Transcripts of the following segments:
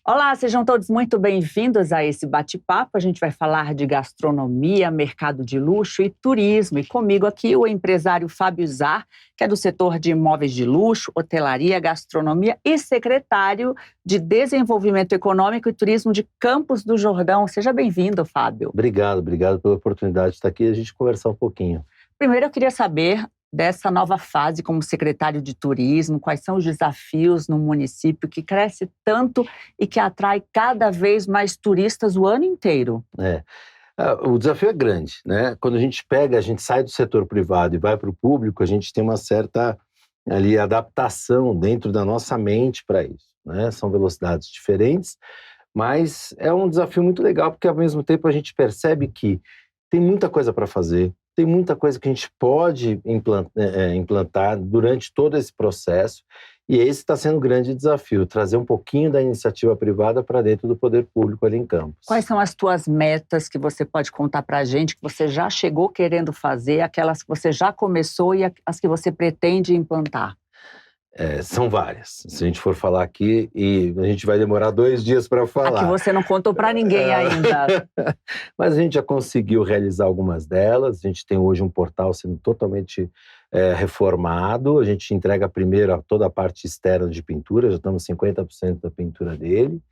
Olá, sejam todos muito bem-vindos a esse bate-papo. A gente vai falar de gastronomia, mercado de luxo e turismo. E comigo aqui o empresário Fábio Zar, que é do setor de imóveis de luxo, hotelaria, gastronomia e secretário de Desenvolvimento Econômico e Turismo de Campos do Jordão. Seja bem-vindo, Fábio. Obrigado pela oportunidade de estar aqui e a gente conversar um pouquinho. Primeiro, eu queria saber dessa nova fase como secretário de turismo, quais são os desafios no município que cresce tanto e que atrai cada vez mais turistas o ano inteiro? O desafio é grande, né? Quando a gente sai do setor privado e vai para o público, a gente tem uma certa ali adaptação dentro da nossa mente para isso, né? São velocidades diferentes, mas é um desafio muito legal porque ao mesmo tempo a gente percebe que tem muita coisa para fazer, tem muita coisa que a gente pode implantar durante todo esse processo, e esse está sendo um grande desafio, trazer um pouquinho da iniciativa privada para dentro do poder público ali em Campos. Quais são as tuas metas que você pode contar para a gente, que você já chegou querendo fazer, aquelas que você já começou e as que você pretende implantar? São várias. Se a gente for falar aqui, e a gente vai demorar 2 dias para falar. A que você não contou para ninguém ainda. Mas a gente já conseguiu realizar algumas delas. A gente tem hoje um portal sendo totalmente reformado. A gente entrega primeiro toda a parte externa de pintura, já estamos 50% da pintura dele.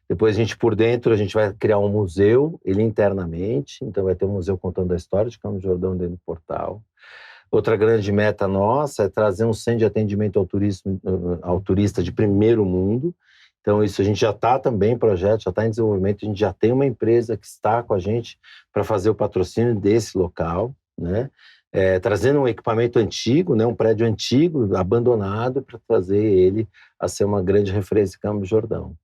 Depois por dentro, a gente vai criar um museu, ele internamente. Então vai ter um museu contando a história de Campos do Jordão dentro do portal. Outra grande meta nossa é trazer um centro de atendimento ao turista de primeiro mundo. Então, isso a gente já está também em projeto, já está em desenvolvimento. A gente já tem uma empresa que está com a gente para fazer o patrocínio desse local, né? Trazendo um equipamento antigo, né? Um prédio antigo, abandonado, para trazer ele a ser uma grande referência em Campos do Jordão.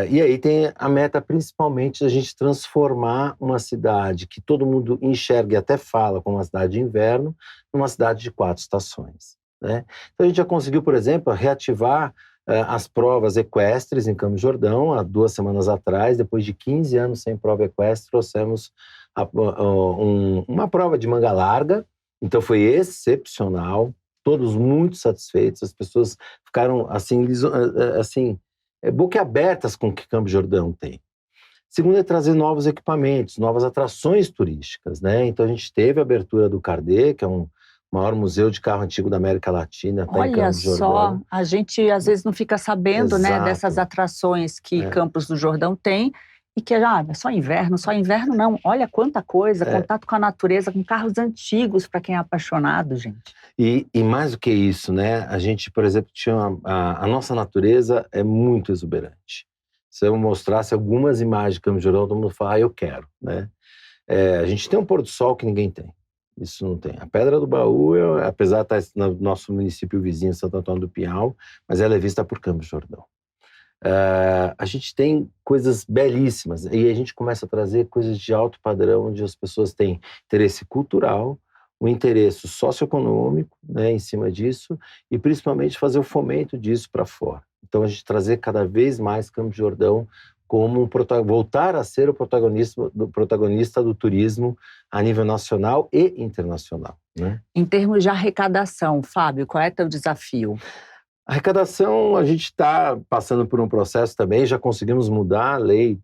E aí tem a meta principalmente de a gente transformar uma cidade que todo mundo enxerga e até fala como uma cidade de inverno, numa cidade de 4 estações, né? Então a gente já conseguiu, por exemplo, reativar as provas equestres em Campos do Jordão há 2 semanas atrás. Depois de 15 anos sem prova equestre, trouxemos uma prova de manga larga. Então foi excepcional, todos muito satisfeitos, as pessoas ficaram assim boquiabertas com o que Campos do Jordão tem. Segundo é trazer novos equipamentos, novas atrações turísticas, né? Então a gente teve a abertura do Cardê, que é um maior museu de carro antigo da América Latina, até em Campos do Jordão. Olha só, a gente às vezes não fica sabendo, né, dessas atrações que Campos do Jordão tem, e que é só inverno não. Olha quanta coisa, contato com a natureza, com carros antigos para quem é apaixonado, gente. E mais do que isso, né? A gente, por exemplo, tinha a nossa natureza é muito exuberante. Se eu mostrasse algumas imagens de Campos do Jordão, todo mundo fala, eu quero, né? A gente tem um pôr do sol que ninguém tem. Isso não tem. A Pedra do Baú, apesar de estar no nosso município vizinho, Santo Antônio do Pinhal, mas ela é vista por Campos do Jordão. A gente tem coisas belíssimas e a gente começa a trazer coisas de alto padrão, onde as pessoas têm interesse cultural, o interesse socioeconômico, né, em cima disso, e principalmente fazer o fomento disso para fora. Então a gente trazer cada vez mais Campos do Jordão como voltar a ser o protagonista do turismo a nível nacional e internacional, né? Em termos de arrecadação, Fábio, qual é o teu desafio? A arrecadação, a gente está passando por um processo também, já conseguimos mudar a lei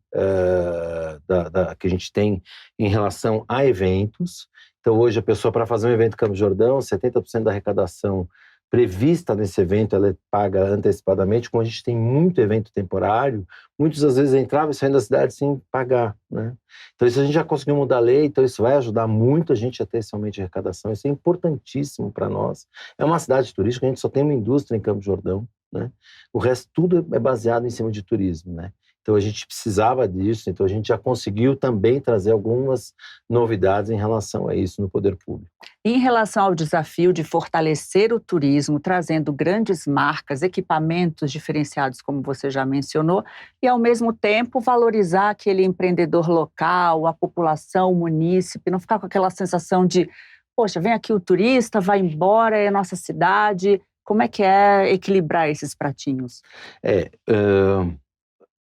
que a gente tem em relação a eventos. Então, hoje, a pessoa, para fazer um evento em Campos do Jordão, 70% da arrecadação prevista nesse evento, ela é paga antecipadamente. Como a gente tem muito evento temporário, muitos, às vezes, entravam e saíam da cidade sem pagar, né? Então, isso a gente já conseguiu mudar a lei, então isso vai ajudar muito a gente a ter esse aumento de arrecadação. Isso é importantíssimo para nós. É uma cidade turística, a gente só tem uma indústria em Campos do Jordão, né? O resto tudo é baseado em cima de turismo, né? Então a gente precisava disso, então a gente já conseguiu também trazer algumas novidades em relação a isso no poder público. Em relação ao desafio de fortalecer o turismo, trazendo grandes marcas, equipamentos diferenciados, como você já mencionou, e ao mesmo tempo valorizar aquele empreendedor local, a população, o munícipe, não ficar com aquela sensação de, poxa, vem aqui o turista, vai embora, é a nossa cidade. Como é que é equilibrar esses pratinhos?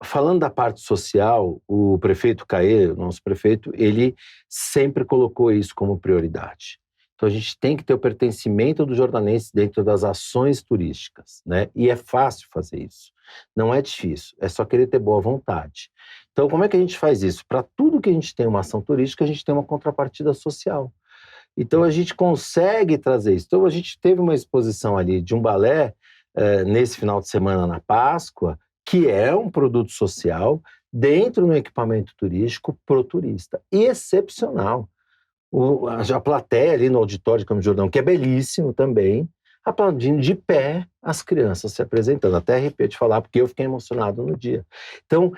Falando da parte social, o prefeito Caê, o nosso prefeito, ele sempre colocou isso como prioridade. Então a gente tem que ter o pertencimento do jordanense dentro das ações turísticas, né? E é fácil fazer isso. Não é difícil, é só querer ter boa vontade. Então, como é que a gente faz isso? Para tudo que a gente tem uma ação turística, a gente tem uma contrapartida social. Então, a gente consegue trazer isso. Então, a gente teve uma exposição ali de um balé nesse final de semana na Páscoa, que é um produto social dentro do equipamento turístico pro turista. Excepcional. A plateia ali no auditório de Campos do Jordão, que é belíssimo também, aplaudindo de pé as crianças se apresentando. Até arrepio de falar, porque eu fiquei emocionado no dia. Então,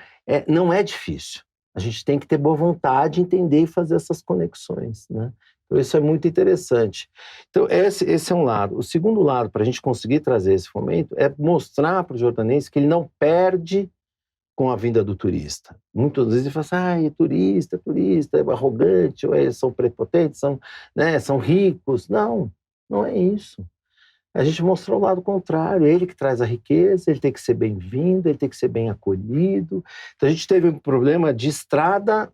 não é difícil. A gente tem que ter boa vontade, entender e fazer essas conexões, né? Então, isso é muito interessante. Então, esse é um lado. O segundo lado, para a gente conseguir trazer esse fomento, é mostrar para o jordanense que ele não perde com a vinda do turista. Muitas vezes ele fala assim, é turista, é arrogante, ou eles são prepotentes, são ricos. Não, não é isso. A gente mostrou o lado contrário, ele que traz a riqueza, ele tem que ser bem-vindo, ele tem que ser bem acolhido. Então a gente teve um problema de estrada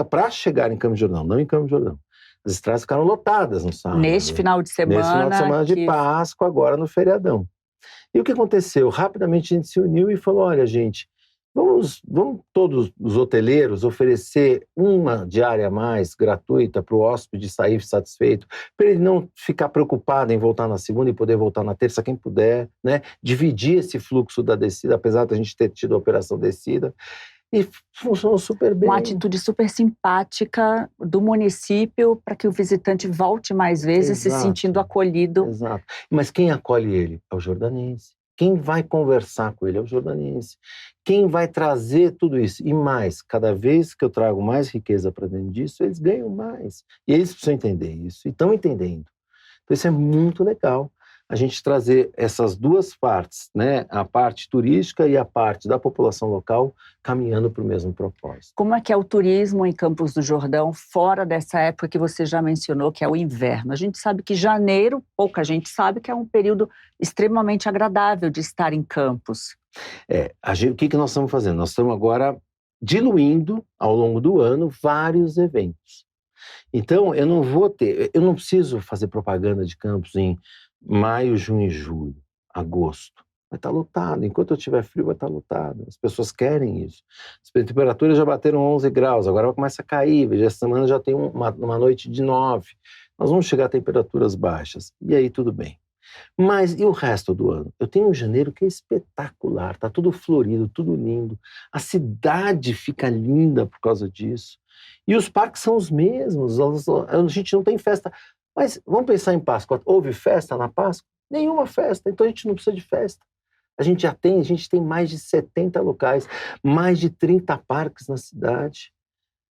para chegar em Campos do Jordão, não em Campos do Jordão. As estradas ficaram lotadas no sábado. Neste final de semana de Páscoa, agora no feriadão. E o que aconteceu? Rapidamente a gente se uniu e falou, olha gente, vamos todos os hoteleiros oferecer uma diária a mais gratuita para o hóspede sair satisfeito, para ele não ficar preocupado em voltar na segunda e poder voltar na terça, quem puder, né? Dividir esse fluxo da descida, apesar de a gente ter tido a operação descida. E funcionou super bem. Uma atitude super simpática do município para que o visitante volte mais vezes, se sentindo acolhido. Exato. Mas quem acolhe ele é o jordanense. Quem vai conversar com ele é o jordanense. Quem vai trazer tudo isso? E mais, cada vez que eu trago mais riqueza para dentro disso, eles ganham mais. E eles precisam entender isso. E estão entendendo. Então isso é muito legal. A gente trazer essas duas partes, né? A parte turística e a parte da população local caminhando para o mesmo propósito. Como é que é o turismo em Campos do Jordão, fora dessa época que você já mencionou, que é o inverno? A gente sabe que janeiro, pouca gente sabe que é um período extremamente agradável de estar em Campos. O que nós estamos fazendo? Nós estamos agora diluindo, ao longo do ano, vários eventos. Então, eu não preciso fazer propaganda de Campos em maio, junho e julho, agosto. Vai estar lotado. Enquanto eu tiver frio, vai estar lotado. As pessoas querem isso. As temperaturas já bateram 11 graus, agora começa a cair. Veja, essa semana já tem uma noite de 9. Nós vamos chegar a temperaturas baixas. E aí, tudo bem. Mas e o resto do ano? Eu tenho um janeiro que é espetacular. Está tudo florido, tudo lindo. A cidade fica linda por causa disso. E os parques são os mesmos. A gente não tem festa. Mas vamos pensar em Páscoa. Houve festa na Páscoa? Nenhuma festa. Então a gente não precisa de festa. A gente tem mais de 70 locais, mais de 30 parques na cidade,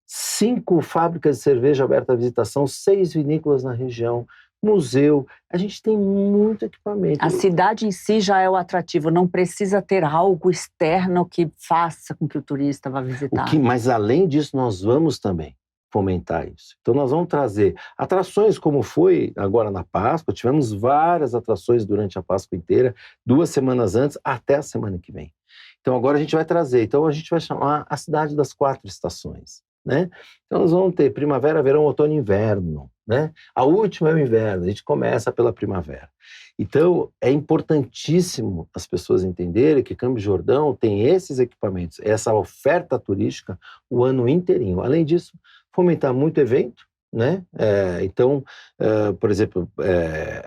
5 fábricas de cerveja abertas à visitação, 6 vinícolas na região, museu. A gente tem muito equipamento. A cidade em si já é o atrativo, não precisa ter algo externo que faça com que o turista vá visitar. Mas além disso, nós vamos também fomentar isso. Então nós vamos trazer atrações como foi agora na Páscoa, tivemos várias atrações durante a Páscoa inteira, 2 semanas antes até a semana que vem. Então agora a gente vai trazer, então a gente vai chamar a cidade das 4 estações, né? Então nós vamos ter primavera, verão, outono e inverno, né? A última é o inverno, a gente começa pela primavera. Então é importantíssimo as pessoas entenderem que Campos do Jordão tem esses equipamentos, essa oferta turística o ano inteirinho. Além disso, fomentar muito evento, né? Então, por exemplo,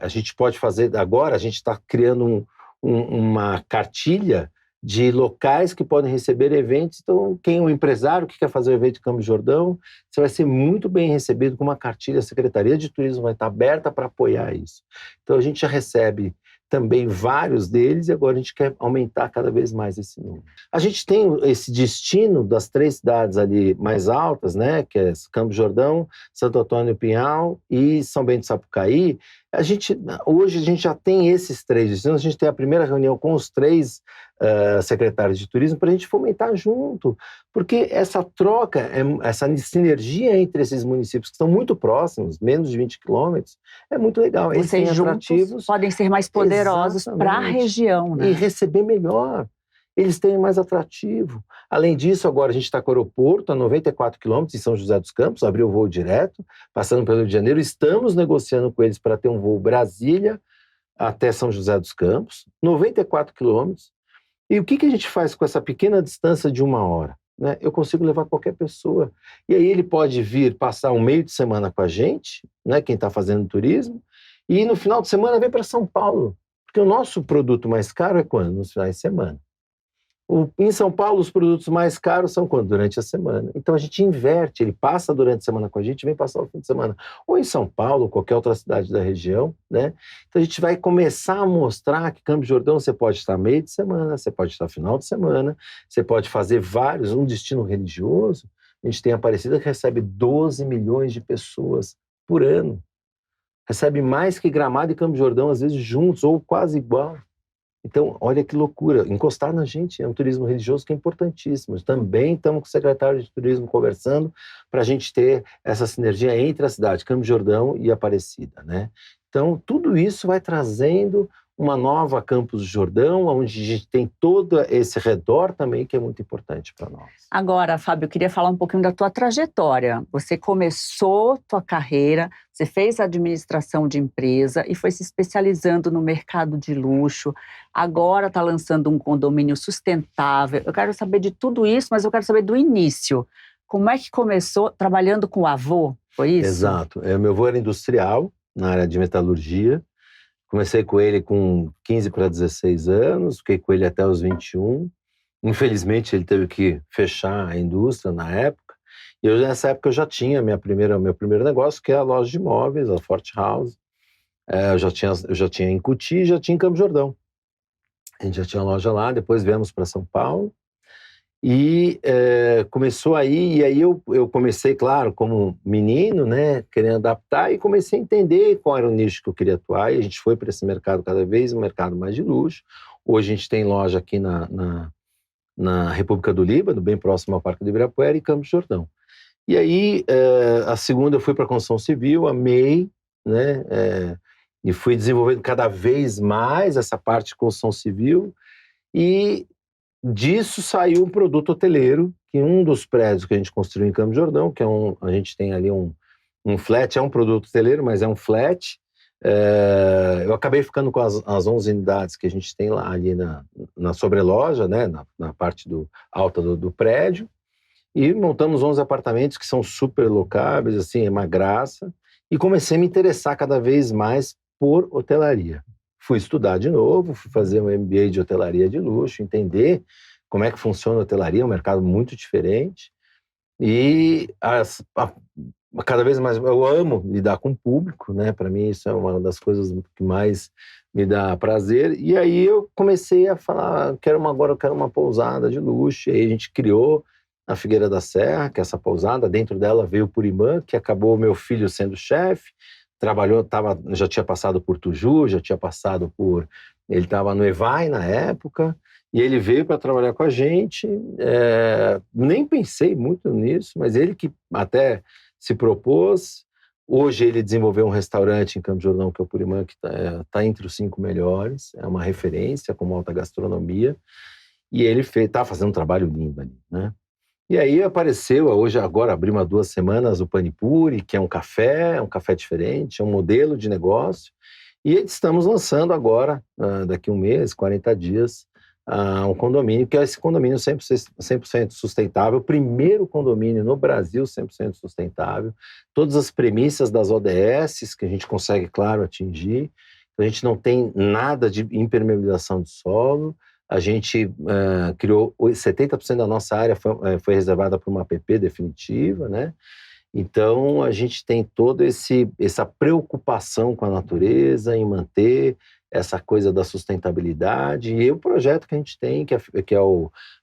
a gente pode fazer agora, a gente está criando uma cartilha de locais que podem receber eventos. Então, o empresário que quer fazer o evento em Campos do Jordão, você vai ser muito bem recebido com uma cartilha. A Secretaria de Turismo vai estar aberta para apoiar isso. Então, a gente já recebe também vários deles, e agora a gente quer aumentar cada vez mais esse número. A gente tem esse destino das 3 cidades ali mais altas, né, que é Campos do Jordão, Santo Antônio do Pinhal e São Bento do Sapucaí. Hoje a gente já tem esses 3 destinos, a gente tem a primeira reunião com os 3 secretários de turismo para a gente fomentar junto, porque essa troca, essa sinergia entre esses municípios que estão muito próximos, menos de 20 quilômetros, é muito legal. Vocês têm juntos atrativos, podem ser mais poderosos para a região, né? E receber melhor. Eles têm mais atrativo. Além disso, agora a gente está com o aeroporto a 94 quilômetros em São José dos Campos, abriu o voo direto, passando pelo Rio de Janeiro. Estamos negociando com eles para ter um voo Brasília até São José dos Campos, 94 quilômetros. E o que a gente faz com essa pequena distância de 1 hora? Né? Eu consigo levar qualquer pessoa. E aí ele pode vir passar um meio de semana com a gente, né, quem está fazendo turismo, e no final de semana vem para São Paulo. Porque o nosso produto mais caro é quando? Nos finais de semana. Em São Paulo, os produtos mais caros são quando? Durante a semana. Então a gente inverte, ele passa durante a semana com a gente e vem passar o fim de semana. Ou em São Paulo, qualquer outra cidade da região, né? Então a gente vai começar a mostrar que Campos do Jordão você pode estar meio de semana, você pode estar final de semana, você pode fazer vários, um destino religioso. A gente tem a Aparecida que recebe 12 milhões de pessoas por ano. Recebe mais que Gramado e Campos do Jordão, às vezes juntos ou quase igual. Então, olha que loucura, encostar na gente é um turismo religioso que é importantíssimo. Também estamos com o secretário de turismo conversando para a gente ter essa sinergia entre a cidade, Campos do Jordão e Aparecida, né? Então, tudo isso vai trazendo uma nova Campos do Jordão, onde a gente tem todo esse redor também que é muito importante para nós. Agora, Fábio, eu queria falar um pouquinho da tua trajetória. Você começou tua carreira, você fez administração de empresa e foi se especializando no mercado de luxo. Agora está lançando um condomínio sustentável. Eu quero saber de tudo isso, mas eu quero saber do início. Como é que começou trabalhando com o avô? Foi isso? Exato. Meu avô era industrial na área de metalurgia. Comecei com ele com 15 para 16 anos, fiquei com ele até os 21. Infelizmente, ele teve que fechar a indústria na época. E nessa época, eu já tinha meu primeiro negócio, que é a loja de imóveis, a Forte House. Eu já tinha em Cotia e já tinha em Campos do Jordão. A gente já tinha loja lá, depois viemos para São Paulo. E começou aí, e aí eu comecei, claro, como menino, né, querendo adaptar, e comecei a entender qual era o nicho que eu queria atuar, e a gente foi para esse mercado cada vez, um mercado mais de luxo. Hoje a gente tem loja aqui na República do Líbano, bem próximo ao Parque do Ibirapuera e Campos do Jordão. E aí, a segunda eu fui para a construção civil, amei, né, e fui desenvolvendo cada vez mais essa parte de construção civil, e disso saiu um produto hoteleiro, que um dos prédios que a gente construiu em Campos do Jordão, que a gente tem ali um flat, é um produto hoteleiro, mas é um flat. Eu acabei ficando com as 11 unidades que a gente tem lá ali na sobreloja, né, na parte alta do prédio, e montamos 11 apartamentos que são super locáveis, assim, é uma graça, e comecei a me interessar cada vez mais por hotelaria. Fui estudar de novo, fui fazer um MBA de hotelaria de luxo, entender como é que funciona a hotelaria, é um mercado muito diferente. E cada vez mais eu amo lidar com o público, né? Para mim isso é uma das coisas que mais me dá prazer. E aí eu comecei a falar, agora eu quero uma pousada de luxo. E aí a gente criou a Figueira da Serra, que é essa pousada. Dentro dela veio o Purimã, que acabou meu filho sendo chefe. Já tinha passado por Tuju, ele estava no Evai na época, e ele veio para trabalhar com a gente. Nem pensei muito nisso, mas ele que até se propôs. Hoje ele desenvolveu um restaurante em Campos do Jordão, que é o Purimã, que tá entre os 5 melhores, é uma referência como alta gastronomia, e ele está fazendo um trabalho lindo ali, né? E aí apareceu, agora abrimos há 2 semanas, o Panipuri, que é um café diferente, é um modelo de negócio. E estamos lançando agora, daqui um mês, 40 dias, um condomínio, que é esse condomínio 100% sustentável, o primeiro condomínio no Brasil 100% sustentável. Todas as premissas das ODS que a gente consegue, claro, atingir. A gente não tem nada de impermeabilização de solo. A gente criou 70% da nossa área foi reservada para uma APP definitiva, né? Então, a gente tem toda essa preocupação com a natureza, em manter essa coisa da sustentabilidade. E o projeto que a gente tem, que é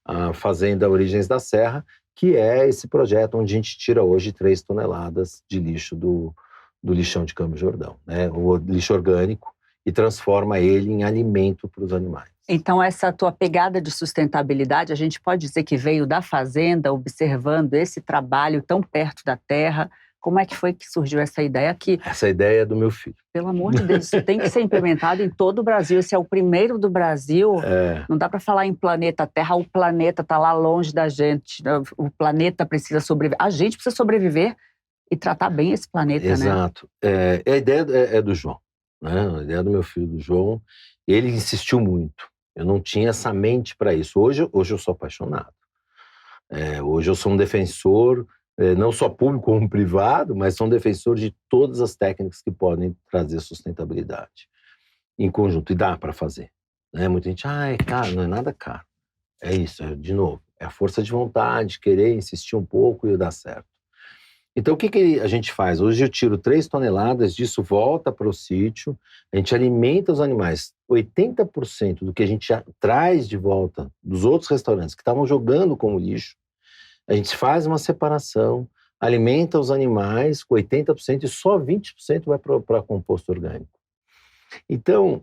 a Fazenda Origens da Serra, que é esse projeto onde a gente tira hoje 3 toneladas de lixo do lixão de Campos do Jordão, né? O lixo orgânico, e transforma ele em alimento para os animais. Então, essa tua pegada de sustentabilidade, a gente pode dizer que veio da fazenda, observando esse trabalho tão perto da terra. Como é que foi que surgiu essa ideia aqui? Essa ideia é do meu filho. Pelo amor de Deus, isso tem que ser implementado em todo o Brasil. Esse é o primeiro do Brasil. Não dá para falar em planeta Terra, o planeta está lá longe da gente. O planeta precisa sobreviver. A gente precisa sobreviver e tratar bem esse planeta, né? Exato. A ideia é do João, né? A ideia do meu filho, do João. Ele insistiu muito. Eu não tinha essa mente para isso. Hoje eu sou apaixonado. Hoje eu sou um defensor, não só público como privado, mas sou um defensor de todas as técnicas que podem trazer sustentabilidade em conjunto. E dá para fazer. Né? Muita gente, é caro. Não é nada caro. É isso, de novo. É a força de vontade, querer insistir um pouco e dar certo. Então, o que a gente faz? Hoje eu tiro 3 toneladas disso, volta para o sítio, a gente alimenta os animais. 80% do que a gente traz de volta dos outros restaurantes que estavam jogando como lixo, a gente faz uma separação, alimenta os animais com 80% e só 20% vai para composto orgânico. Então,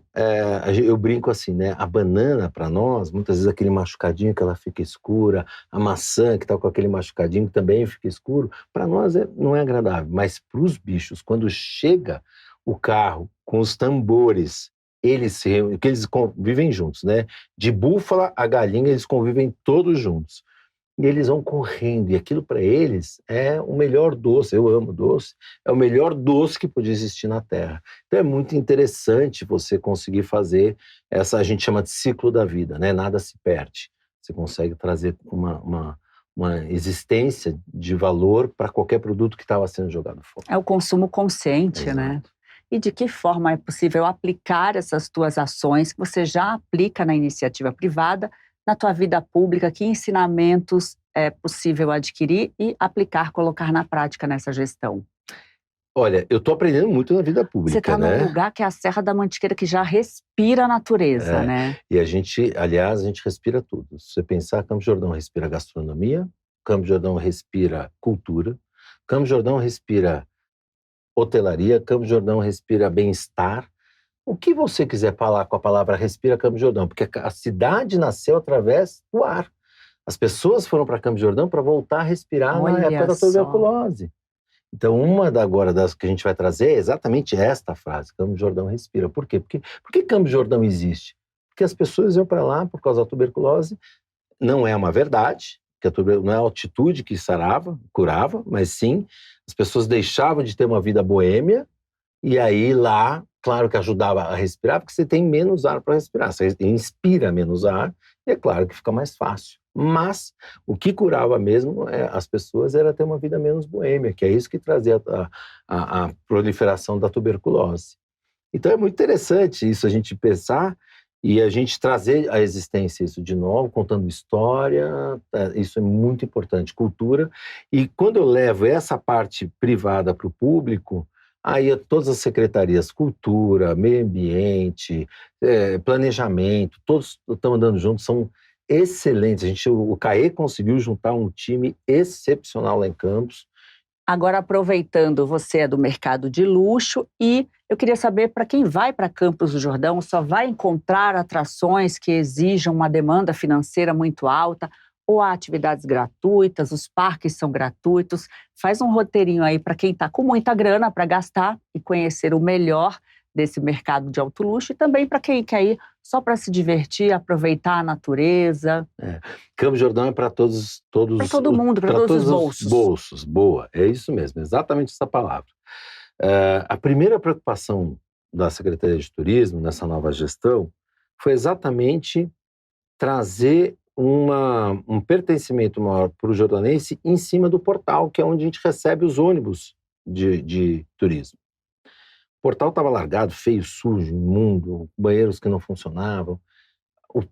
eu brinco assim, né? A banana, para nós, muitas vezes aquele machucadinho que ela fica escura, a maçã que está com aquele machucadinho que também fica escuro, para nós não é agradável. Mas para os bichos, quando chega o carro com os tambores, que eles convivem juntos, né? De búfala a galinha, eles convivem todos juntos. E eles vão correndo, e aquilo para eles é o melhor doce. Eu amo doce, é o melhor doce que podia existir na Terra. Então é muito interessante você conseguir fazer a gente chama de ciclo da vida, né? Nada se perde. Você consegue trazer uma existência de valor para qualquer produto que estava sendo jogado fora. É o consumo consciente, Exato. né? E de que forma é possível aplicar essas tuas ações que você já aplica na iniciativa privada na tua vida pública? Que ensinamentos é possível adquirir e aplicar, colocar na prática nessa gestão? Olha, eu estou aprendendo muito na vida pública, Você está né? num lugar que é a Serra da Mantiqueira, que já respira a natureza, né? E a gente respira tudo. Se você pensar, Campos do Jordão respira gastronomia, Campos do Jordão respira cultura, Campos do Jordão respira hotelaria, Campos do Jordão respira bem-estar. O que você quiser falar com a palavra respira Campos do Jordão, porque a cidade nasceu através do ar. As pessoas foram para Campos do Jordão para voltar a respirar na época da tuberculose. Então, uma das que a gente vai trazer é exatamente esta frase, Campos do Jordão respira. Por quê? Por que Campos do Jordão existe? Porque as pessoas iam para lá por causa da tuberculose. Não é uma verdade, que não é a altitude que curava, mas sim, as pessoas deixavam de ter uma vida boêmia, e aí lá, claro que ajudava a respirar, porque você tem menos ar para respirar, você inspira menos ar, e é claro que fica mais fácil. Mas o que curava mesmo as pessoas era ter uma vida menos boêmia, que é isso que trazia a proliferação da tuberculose. Então é muito interessante isso, a gente pensar e a gente trazer à existência isso de novo, contando história, isso é muito importante, cultura. E quando eu levo essa parte privada para o público, aí todas as secretarias, cultura, meio ambiente, planejamento, todos estão andando juntos, são excelentes. O CAE conseguiu juntar um time excepcional lá em Campos. Agora, aproveitando, você é do mercado de luxo e eu queria saber, para quem vai para Campos do Jordão, só vai encontrar atrações que exijam uma demanda financeira muito alta ou há atividades gratuitas, os parques são gratuitos? Faz um roteirinho aí para quem está com muita grana para gastar e conhecer o melhor desse mercado de alto luxo e também para quem quer ir só para se divertir, aproveitar a natureza. Campos do Jordão é para todos para todo mundo, para todos os bolsos. Bolsos, boa, é isso mesmo, exatamente essa palavra. A primeira preocupação da Secretaria de Turismo nessa nova gestão foi exatamente trazer um pertencimento maior para o jordanense em cima do portal, que é onde a gente recebe os ônibus de turismo. O portal estava largado, feio, sujo, imundo, banheiros que não funcionavam.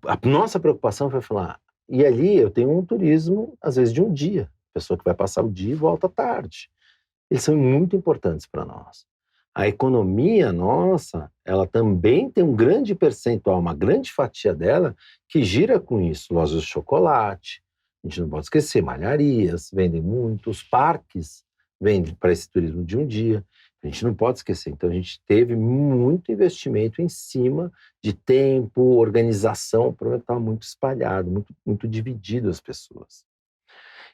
A nossa preocupação foi falar, e ali eu tenho um turismo, às vezes de um dia, pessoa que vai passar o dia e volta à tarde. Eles são muito importantes para nós. A economia nossa, ela também tem um grande percentual, uma grande fatia dela, que gira com isso. Lojas de chocolate, a gente não pode esquecer, malharias, vendem muito, os parques vendem para esse turismo de um dia. A gente não pode esquecer. Então, a gente teve muito investimento em cima de tempo, organização. O problema estava muito espalhado, muito dividido as pessoas.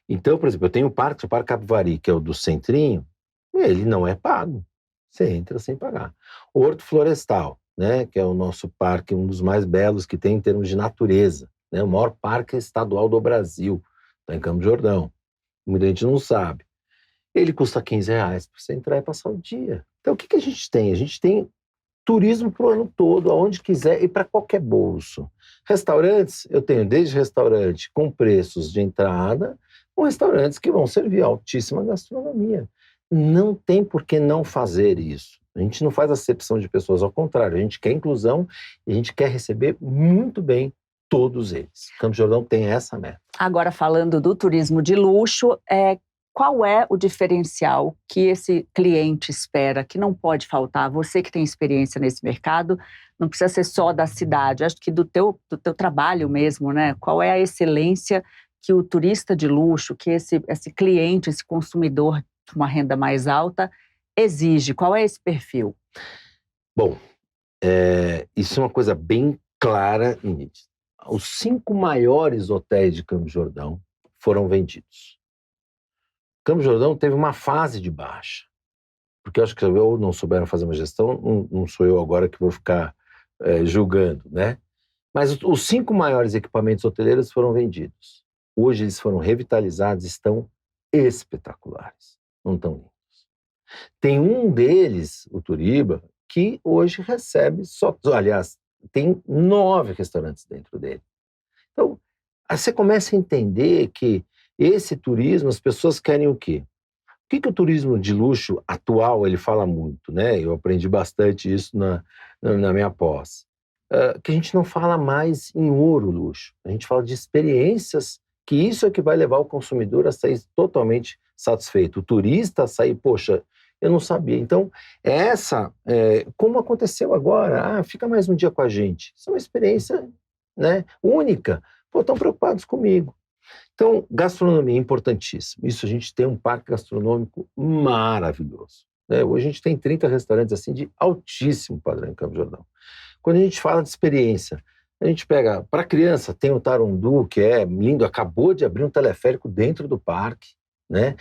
Então, por exemplo, eu tenho o Parque Capivari, que é o do Centrinho, ele não é pago. Você entra sem pagar. O Horto Florestal, né, que é o nosso parque, um dos mais belos que tem em termos de natureza, né, o maior parque estadual do Brasil, está em Campos do Jordão. Muita gente não sabe. Ele custa R$15 para você entrar e passar o dia. Então, o que a gente tem? A gente tem turismo para o ano todo, aonde quiser e para qualquer bolso. Restaurantes, eu tenho desde restaurante com preços de entrada, com restaurantes que vão servir altíssima gastronomia. Não tem por que não fazer isso. A gente não faz acepção de pessoas, ao contrário, a gente quer inclusão e a gente quer receber muito bem todos eles. Campos do Jordão tem essa meta. Agora, falando do turismo de luxo, qual é o diferencial que esse cliente espera, que não pode faltar? Você que tem experiência nesse mercado, não precisa ser só da cidade, acho que do teu trabalho mesmo, né? Qual é a excelência que o turista de luxo, que esse cliente, esse consumidor de uma renda mais alta exige? Qual é esse perfil? Bom, isso é uma coisa bem clara e nítida. Os 5 maiores hotéis de Campos do Jordão foram vendidos. Campos do Jordão teve uma fase de baixa, porque eu acho que ou não souberam fazer uma gestão, não sou eu agora que vou ficar julgando, né? Mas os 5 maiores equipamentos hoteleiros foram vendidos. Hoje eles foram revitalizados, estão espetaculares, não estão lindos. Tem um deles, o Turiba, que hoje recebe aliás, tem 9 restaurantes dentro dele. Então, aí você começa a entender que esse turismo, as pessoas querem o quê? O que o turismo de luxo atual, ele fala muito, né? Eu aprendi bastante isso na minha pós. Que a gente não fala mais em ouro luxo, a gente fala de experiências, que isso é que vai levar o consumidor a sair totalmente satisfeito. O turista a sair, poxa, eu não sabia. Então, como aconteceu agora, fica mais um dia com a gente. Isso é uma experiência, né, única. Pô, estão preocupados comigo. Então, gastronomia é importantíssimo. Isso, a gente tem um parque gastronômico maravilhoso, né? Hoje a gente tem 30 restaurantes assim de altíssimo padrão em Campos do Jordão. Quando a gente fala de experiência, a gente pega, para criança, tem o Tarundu, que é lindo, acabou de abrir um teleférico dentro do parque, né?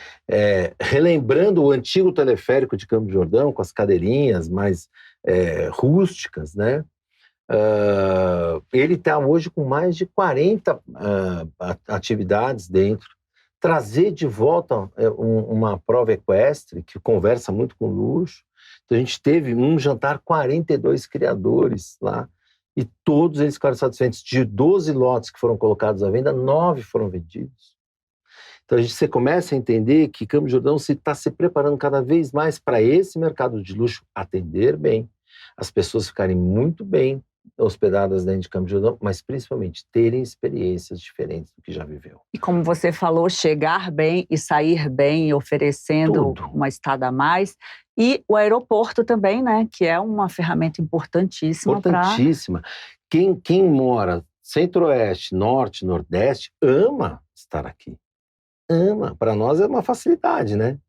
Relembrando o antigo teleférico de Campos do Jordão, com as cadeirinhas mais rústicas, né? Ele está hoje com mais de 40 atividades dentro. Trazer de volta uma prova equestre, que conversa muito com luxo. Então, a gente teve um jantar 42 criadores lá, e todos eles ficaram satisfeitos. De 12 lotes que foram colocados à venda, 9 foram vendidos. Então, você começa a entender que Campos do Jordão está se preparando cada vez mais para esse mercado de luxo atender bem, as pessoas ficarem muito bem hospedadas dentro de Campos do Jordão, mas principalmente terem experiências diferentes do que já viveu. E como você falou, chegar bem e sair bem, oferecendo uma estada a mais. E o aeroporto também, né? Que é uma ferramenta importantíssima. Importantíssima. Quem mora centro-oeste, norte, nordeste, ama estar aqui. Ama. Para nós é uma facilidade, né?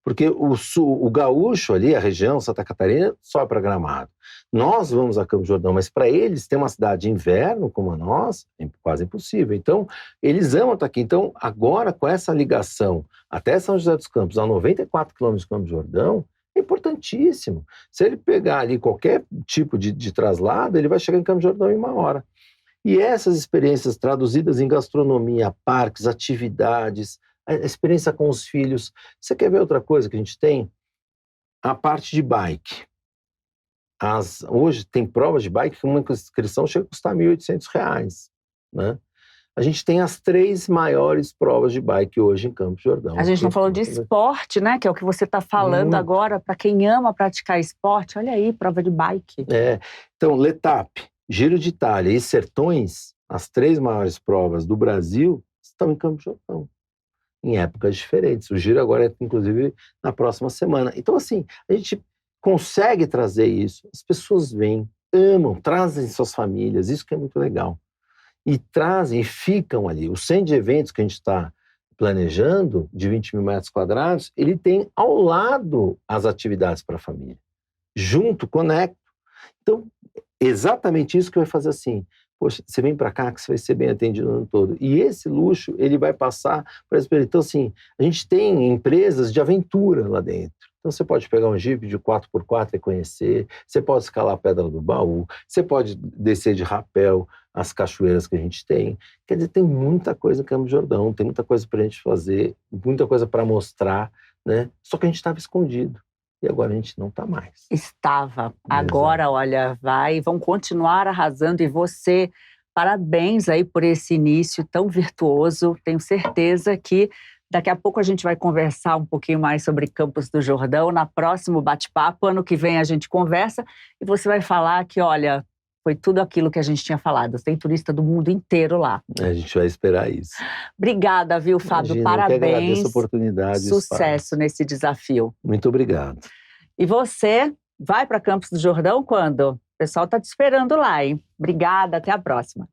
Porque o gaúcho ali, a região, Santa Catarina, só para Gramado. Nós vamos a Campos do Jordão, mas para eles ter uma cidade de inverno como a nossa, é quase impossível. Então, eles amam estar aqui. Então, agora, com essa ligação até São José dos Campos, a 94 quilômetros de Campos do Jordão, é importantíssimo. Se ele pegar ali qualquer tipo de traslado, ele vai chegar em Campos do Jordão em 1 hora. E essas experiências traduzidas em gastronomia, parques, atividades, a experiência com os filhos. Você quer ver outra coisa que a gente tem? A parte de bike. Hoje tem provas de bike que uma inscrição chega a custar R$ 1.800, né? A gente tem as 3 maiores provas de bike hoje em Campos do Jordão. A gente não falou de esporte, né? Que é o que você está falando agora. Para quem ama praticar esporte, olha aí, prova de bike. Então, Letap, Giro de Itália e Sertões, as 3 maiores provas do Brasil, estão em Campos do Jordão, em épocas diferentes. O Giro agora é, inclusive, na próxima semana. Então, assim, a gente consegue trazer isso. As pessoas vêm, amam, trazem suas famílias, isso que é muito legal. E trazem e ficam ali. O centro de eventos que a gente está planejando, de 20 mil metros quadrados, ele tem ao lado as atividades para a família. Junto, conecto. Então, exatamente isso que vai fazer assim. Poxa, você vem para cá que você vai ser bem atendido o ano todo. E esse luxo, ele vai passar para as pessoas. Então, assim, a gente tem empresas de aventura lá dentro. Então, você pode pegar um Jeep de 4x4 e conhecer, você pode escalar a Pedra do Baú, você pode descer de rapel as cachoeiras que a gente tem. Quer dizer, tem muita coisa em Campos do Jordão, tem muita coisa para a gente fazer, muita coisa para mostrar, né? Só que a gente estava escondido. e agora a gente não está mais. Estava. Agora, olha, vão continuar arrasando. E você, parabéns aí por esse início tão virtuoso. Tenho certeza que daqui a pouco a gente vai conversar um pouquinho mais sobre Campos do Jordão. Na próximo bate-papo, ano que vem a gente conversa e você vai falar que, olha, foi tudo aquilo que a gente tinha falado. Tem turista do mundo inteiro lá. A gente vai esperar isso. Obrigada, viu, Fábio? Imagina, parabéns. Eu que agradeço a oportunidade. Sucesso nesse desafio. Muito obrigado. E você vai para Campos do Jordão quando? O pessoal está te esperando lá, hein? Obrigada, até a próxima.